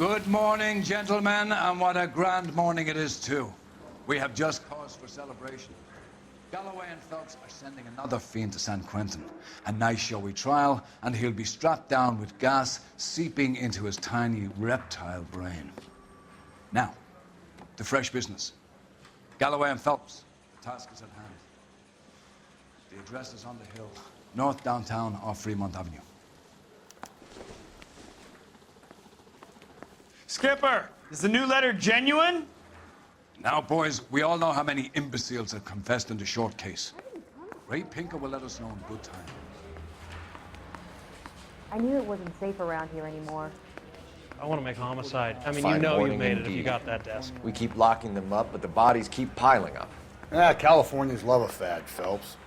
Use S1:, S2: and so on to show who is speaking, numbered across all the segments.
S1: Good morning, gentlemen, and what a grand morning it is, too. We have just cause for celebration. Galloway and Phelps are sending another fiend to San Quentin. A nice showy trial, and he'll be strapped down with gas seeping into his tiny reptile brain. Now, to fresh business. Galloway and Phelps, the task is at hand. The address is on the hill, north downtown off Fremont Avenue.
S2: Skipper, is the new letter genuine?
S1: Now, boys, we all know how many imbeciles have confessed in the short case. Ray Pinker will let us know in good time.
S3: I knew it wasn't safe around here anymore.
S4: I want to make homicide. I mean,
S5: Fine
S4: you know you
S5: morning
S4: made it if you
S5: indeed.
S4: got that desk.
S5: We keep locking them up, but the bodies keep piling up.
S6: Californians love a fad, Phelps.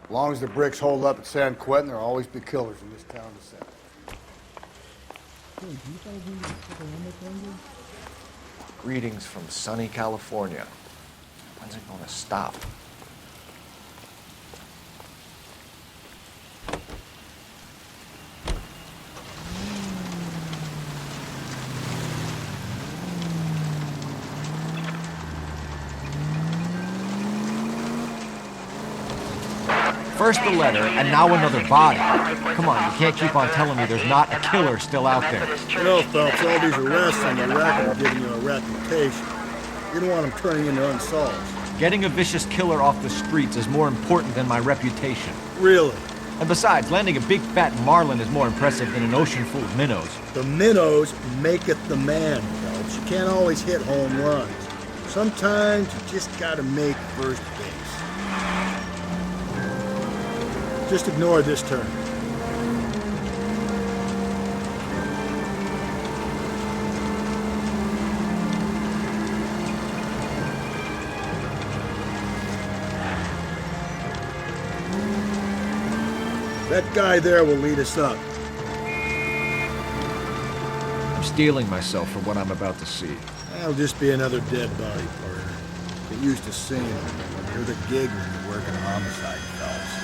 S6: As long as the bricks hold up at San Quentin, there'll always be killers in this town to sell.
S5: Greetings from sunny California. When's it gonna stop? First the letter, and now another body. Come on, you can't keep on telling me there's not a killer still out there.
S6: You know, Phelps, all these arrests on the record are giving you a reputation. You don't want them turning into unsolved.
S5: Getting a vicious killer off the streets is more important than my reputation.
S6: Really?
S5: And besides, landing a big fat marlin is more impressive than an ocean full of minnows.
S6: The minnows maketh the man, Phelps. You can't always hit home runs. Sometimes you just gotta make first base. Just ignore this turn. That guy there will lead us up.
S5: I'm steeling myself for what I'm about to see.
S6: That'll just be another dead body, partner. Get used to seeing them. You're the gig when you're working a homicide, Phelps.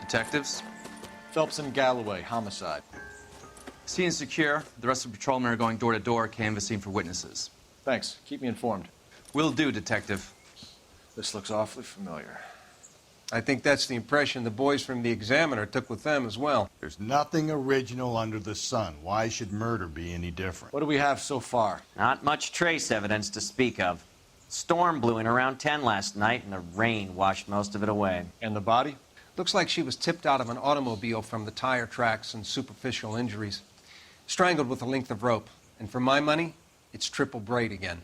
S7: Detectives?
S5: Phelps and Galloway, homicide.
S7: Scene is secure. The rest of the patrolmen are going door to door, canvassing for witnesses.
S5: Thanks. Keep me informed.
S7: Will do, Detective.
S5: This looks awfully familiar.
S8: I think that's the impression the boys from the Examiner took with them as well.
S6: There's nothing original under the sun. Why should murder be any different?
S5: What do we have so far?
S9: Not much trace evidence to speak of. Storm blew in around 10 last night, and the rain washed most of it away.
S5: And the body?
S8: Looks like she was tipped out of an automobile from the tire tracks and superficial injuries. Strangled with a length of rope. And for my money, it's triple braid again.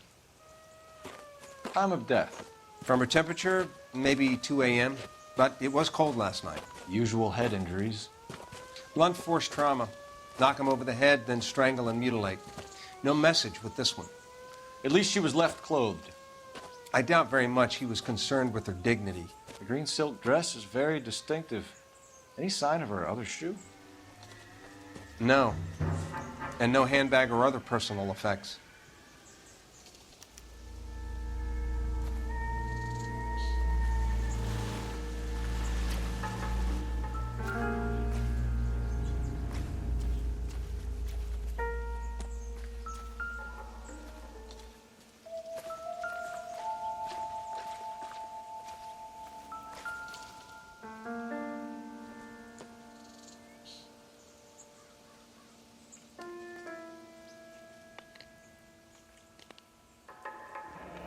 S5: Time of death?
S8: From her temperature, maybe 2 a.m., but it was cold last night.
S5: Usual head injuries.
S8: Blunt force trauma. Knock him over the head, then strangle and mutilate. No message with this one.
S5: At least she was left clothed.
S8: I doubt very much he was concerned with her dignity.
S5: The green silk dress is very distinctive. Any sign of her other shoe?
S8: No. And no handbag or other personal effects.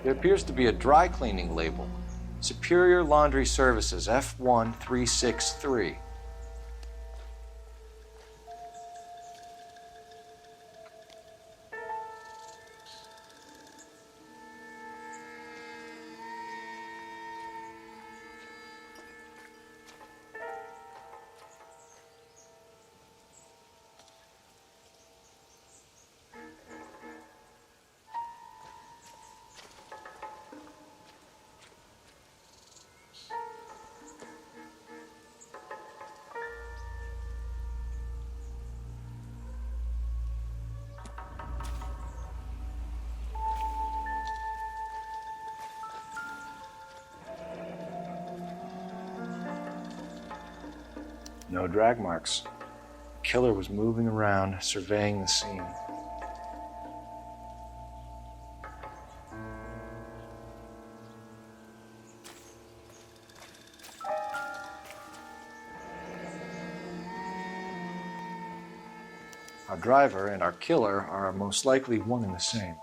S5: There appears to be a dry cleaning label. Superior Laundry Services, F1363.
S10: No drag marks. The killer was moving around, surveying the scene. Our driver and our killer are most likely one and the same.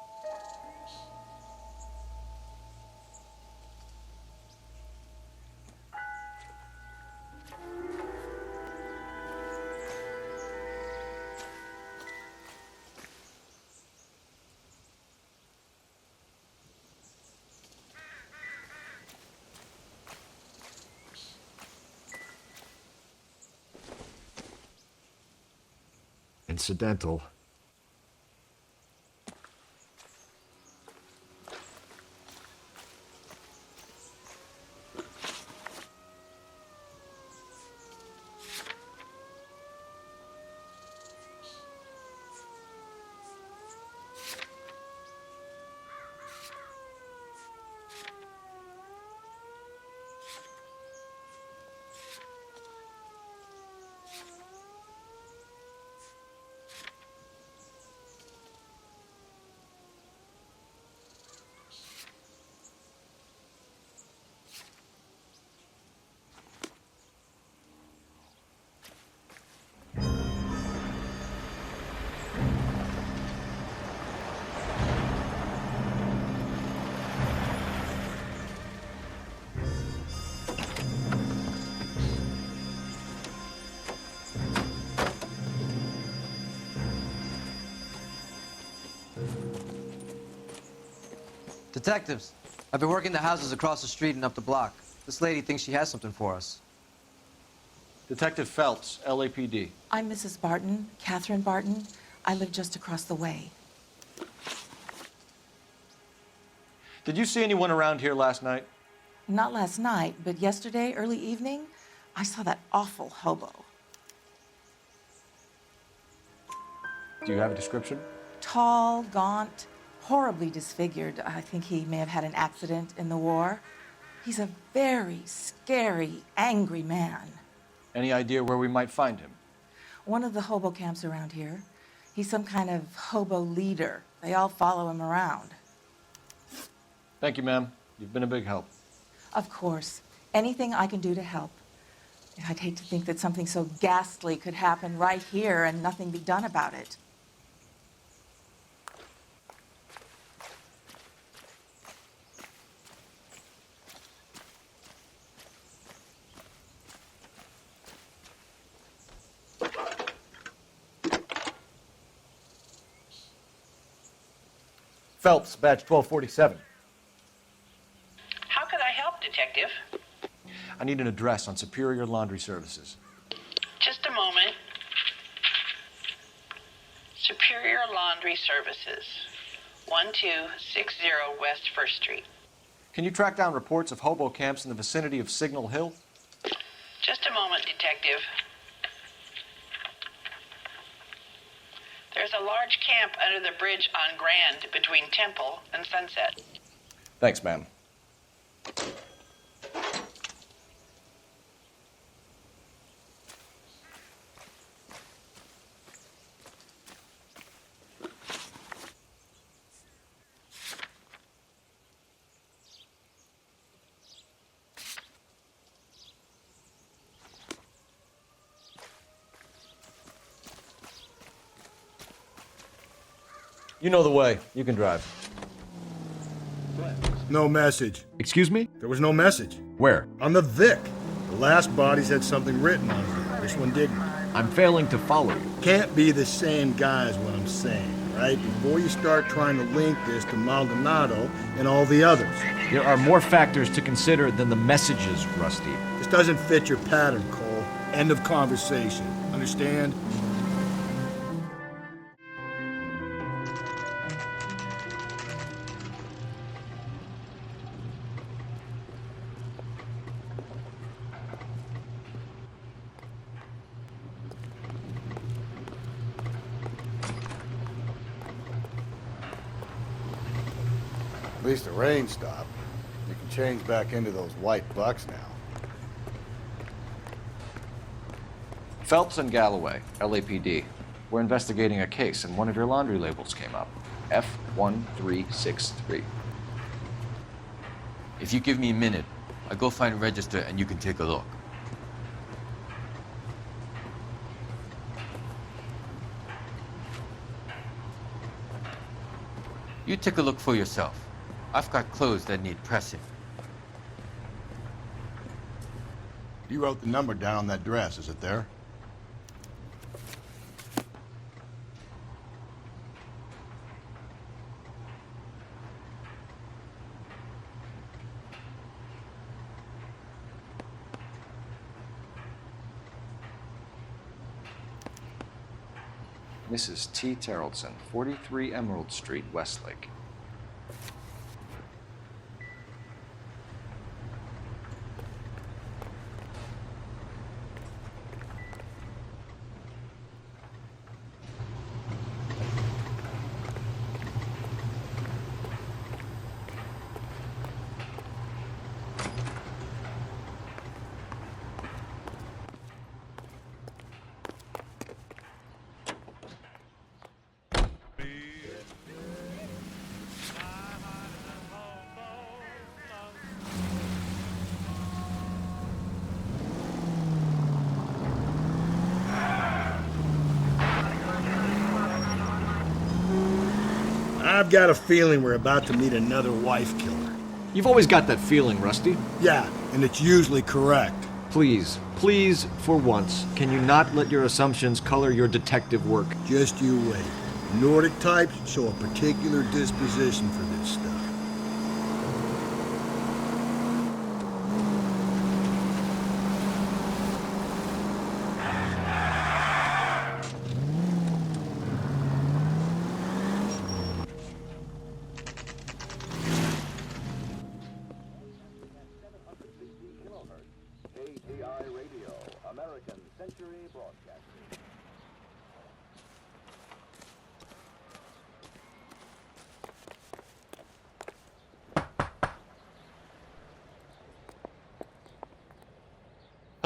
S5: Incidental.
S7: Detectives, I've been working the houses across the street and up the block. This lady thinks she has something for us.
S10: Detective Phelps, LAPD.
S11: I'm Mrs. Barton, Catherine Barton. I live just across the way.
S10: Did you see anyone around here last night?
S11: Not last night, but yesterday, early evening, I saw that awful hobo.
S10: Do you have a description?
S11: Tall, gaunt, horribly disfigured. I think he may have had an accident in the war. He's a very scary, angry man.
S10: Any idea where we might find him?
S11: One of the hobo camps around here. He's some kind of hobo leader. They all follow him around.
S10: Thank you, ma'am. You've been a big help.
S11: Of course. Anything I can do to help. I'd hate to think that something so ghastly could happen right here and nothing be done about it.
S5: Phelps, badge 1247.
S12: How could I help, Detective?
S10: I need an address on Superior Laundry Services.
S12: Just a moment. Superior Laundry Services, 1260 West 1st Street.
S10: Can you track down reports of hobo camps in the vicinity of Signal Hill?
S12: Just a moment, Detective. There's a large camp under the bridge on Grand between Temple and Sunset.
S10: Thanks, ma'am. You know the way. You can drive.
S6: No message.
S5: Excuse me?
S6: There was no message.
S5: Where?
S6: On the Vic. The last bodies had something written on it. This one didn't.
S5: I'm failing to follow you.
S6: Can't be the same guy is what I'm saying, right? Before you start trying to link this to Maldonado and all the others.
S5: There are more factors to consider than the messages, Rusty.
S6: This doesn't fit your pattern, Cole. End of conversation. Understand?
S13: At least the rain stopped. You can change back into those white bucks now.
S5: Phelps and Galloway, LAPD. We're investigating a case, and one of your laundry labels came up. F1363.
S14: If you give me a minute, I'll go find a register and you can take a look. You take a look for yourself. I've got clothes that need pressing.
S13: You wrote the number down on that dress, is it there?
S5: Mrs. T. Terrellson, 43 Emerald Street, Westlake.
S6: I've got a feeling we're about to meet another wife killer.
S5: You've always got that feeling, Rusty.
S6: Yeah, and it's usually correct.
S5: Please, please, for once, can you not let your assumptions color your detective work?
S6: Just you wait. Nordic types show a particular disposition for this stuff.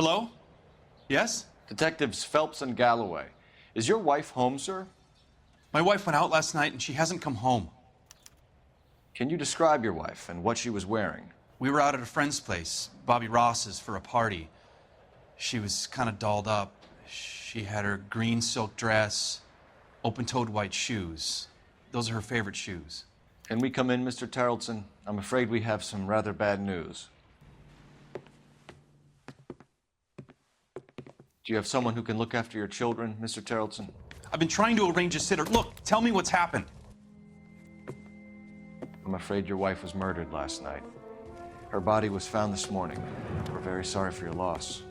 S2: Hello? Yes?
S5: Detectives Phelps and Galloway. Is your wife home, sir?
S2: My wife went out last night and she hasn't come home.
S5: Can you describe your wife and what she was wearing?
S2: We were out at a friend's place, Bobby Ross's, for a party. She was kind of dolled up. She had her green silk dress, open-toed white shoes. Those are her favorite shoes.
S5: Can we come in, Mr. Terrellson? I'm afraid we have some rather bad news. Do you have someone who can look after your children, Mr. Terrellson?
S2: I've been trying to arrange a sitter. Look, tell me what's happened.
S5: I'm afraid your wife was murdered last night. Her body was found this morning. We're very sorry for your loss.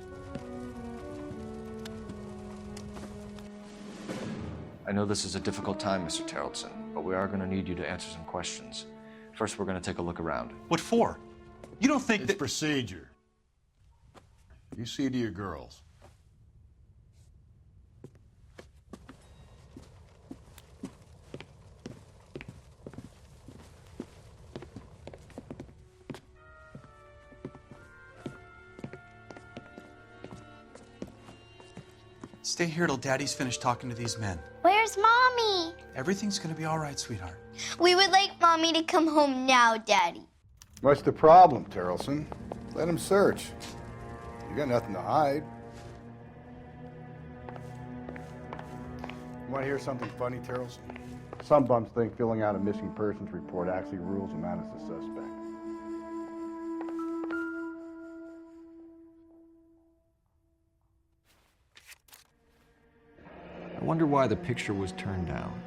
S5: I know this is a difficult time, Mr. Terrellson, but we are going to need you to answer some questions. First, we're going to take a look around.
S2: What for? You don't think
S13: It's procedure. You see to your girls.
S2: Stay here till Daddy's finished talking to these men.
S15: Where's Mommy?
S2: Everything's gonna be all right, sweetheart.
S15: We would like Mommy to come home now, Daddy.
S13: What's the problem, Terrellson? Let him search. You got nothing to hide. Want to hear something funny, Terrellson? Some bums think filling out a missing persons report actually rules them out as a suspect.
S5: I wonder why the picture was turned down.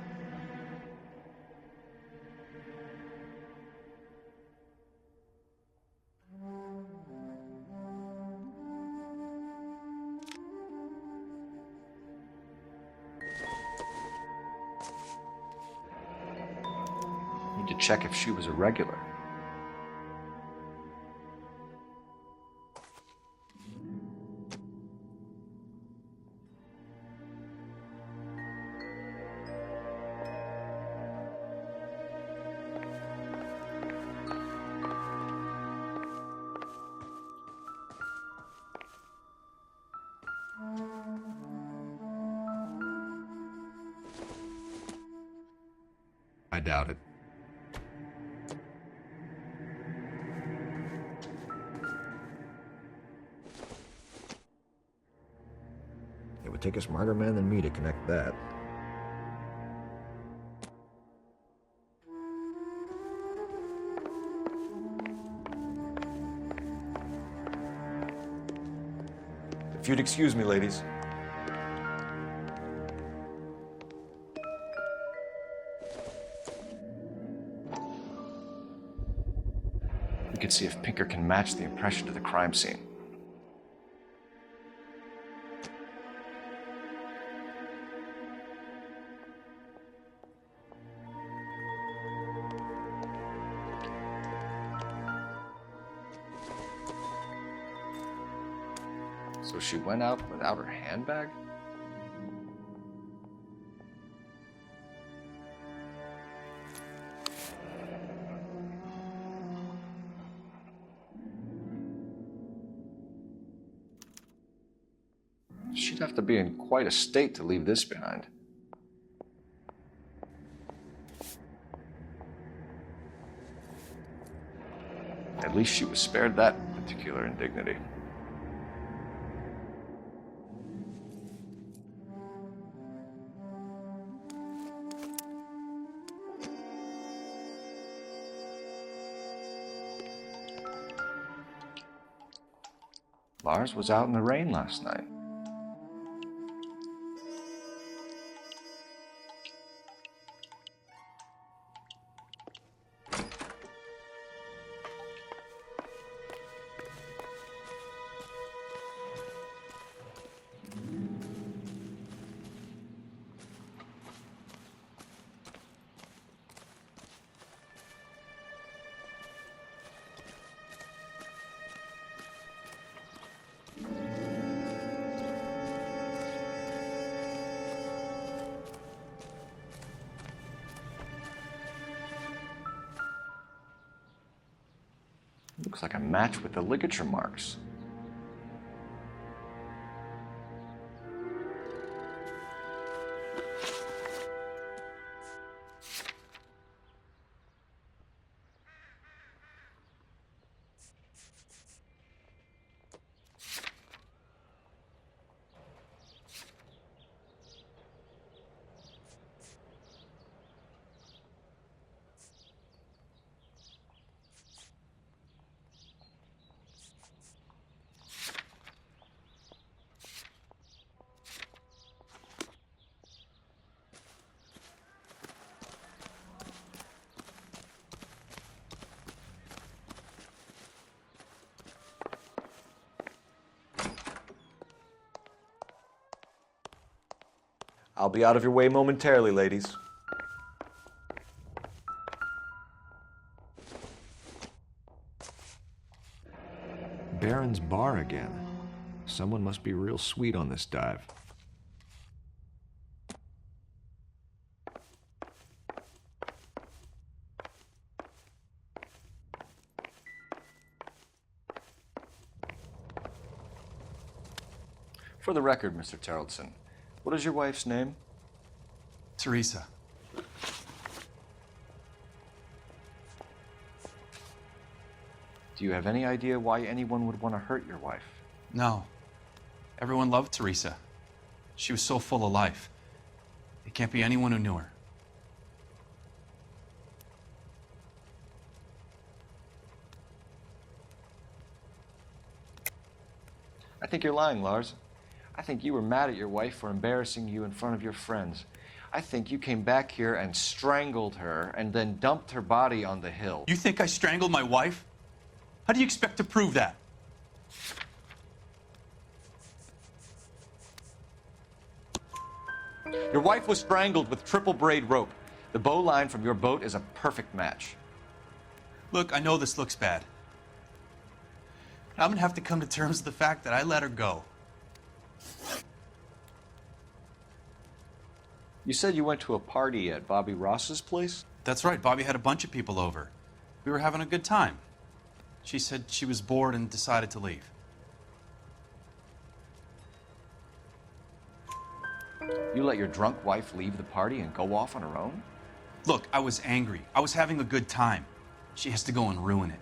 S5: Need to check if she was a regular. I doubt it. It would take a smarter man than me to connect that. If you'd excuse me, ladies. We could see if Pinker can match the impression to the crime scene. So she went out without her handbag? She'd have to be in quite a state to leave this behind. At least she was spared that particular indignity. Lars was out in the rain last night. Looks like a match with the ligature marks. I'll be out of your way momentarily, ladies. Baron's bar again. Someone must be real sweet on this dive. For the record, Mr. Terrelson, what is your wife's name?
S2: Teresa.
S5: Do you have any idea why anyone would want to hurt your wife?
S2: No. Everyone loved Teresa. She was so full of life. It can't be anyone who knew her.
S5: I think you're lying, Lars. I think you were mad at your wife for embarrassing you in front of your friends. I think you came back here and strangled her and then dumped her body on the hill.
S2: You think I strangled my wife? How do you expect to prove that?
S5: Your wife was strangled with triple braid rope. The bow line from your boat is a perfect match.
S2: Look, I know this looks bad. I'm gonna have to come to terms with the fact that I let her go.
S5: You said you went to a party at Bobby Ross's place?
S2: That's right. Bobby had a bunch of people over. We were having a good time. She said she was bored and decided to leave.
S5: You let your drunk wife leave the party and go off on her own?
S2: Look, I was angry. I was having a good time. She has to go and ruin it.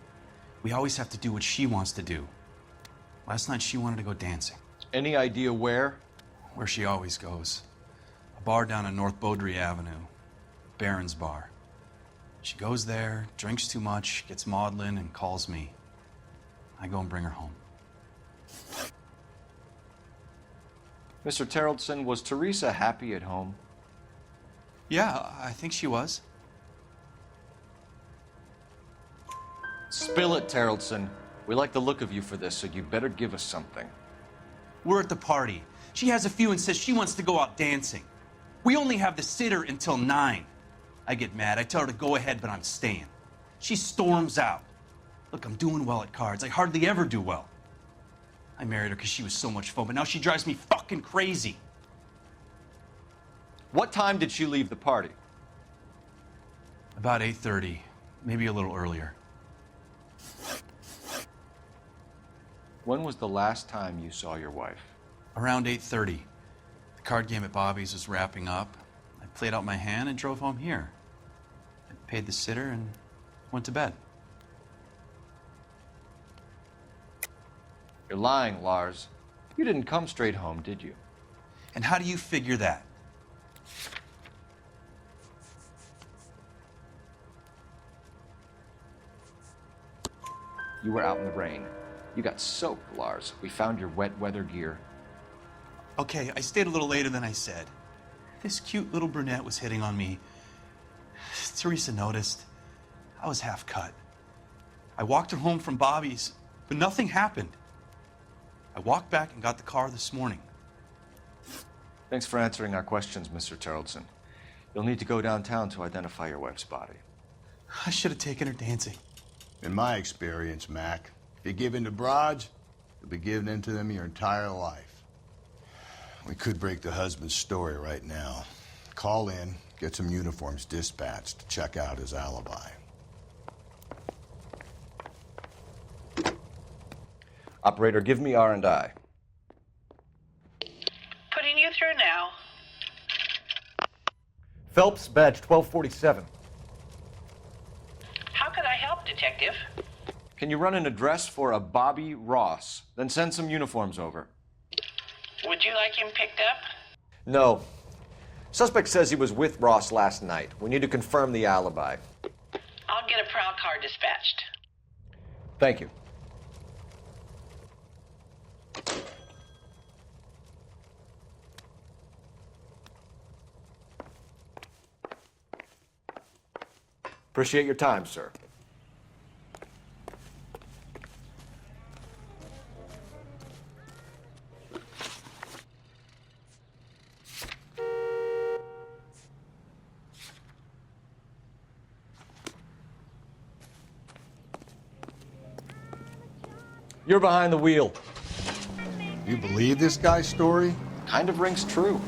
S2: We always have to do what she wants to do. Last night, she wanted to go dancing.
S5: Any idea where?
S2: Where she always goes. A bar down on North Beaudry Avenue. Baron's Bar. She goes there, drinks too much, gets maudlin, and calls me. I go and bring her home.
S5: Mr. Terrellson, was Teresa happy at home?
S2: Yeah, I think she was.
S5: Spill it, Terrellson. We like the look of you for this, so you better give us something.
S2: We're at the party. She has a few and says she wants to go out dancing. We only have the sitter until 9. I get mad. I tell her to go ahead, but I'm staying. She storms out. Look, I'm doing well at cards. I hardly ever do well. I married her because she was so much fun, but now she drives me fucking crazy.
S5: What time did she leave the party?
S2: About 8:30, maybe a little earlier.
S5: When was the last time you saw your wife?
S2: Around 8:30. The card game at Bobby's was wrapping up. I played out my hand and drove home here. I paid the sitter and went to bed.
S5: You're lying, Lars. You didn't come straight home, did you?
S2: And how do you figure that?
S5: You were out in the rain. You got soaked, Lars. We found your wet weather gear.
S2: Okay, I stayed a little later than I said. This cute little brunette was hitting on me. Teresa noticed. I was half cut. I walked her home from Bobby's, but nothing happened. I walked back and got the car this morning.
S5: Thanks for answering our questions, Mr. Terrellson. You'll need to go downtown to identify your wife's body.
S2: I should have taken her dancing.
S6: In my experience, Mac, if you give in to broads, you'll be giving in to them your entire life. We could break the husband's story right now. Call in, get some uniforms dispatched to check out his alibi.
S5: Operator, give me R&I.
S12: Putting you through now.
S5: Phelps, badge 1247.
S12: How could I help, Detective?
S5: Can you run an address for a Bobby Ross? Then send some uniforms over.
S12: Would you like him picked up?
S5: No. Suspect says he was with Ross last night. We need to confirm the alibi.
S12: I'll get a prowl car dispatched.
S5: Thank you. Appreciate your time, sir. You're behind the wheel.
S6: You believe this guy's story?
S5: Kind of rings true.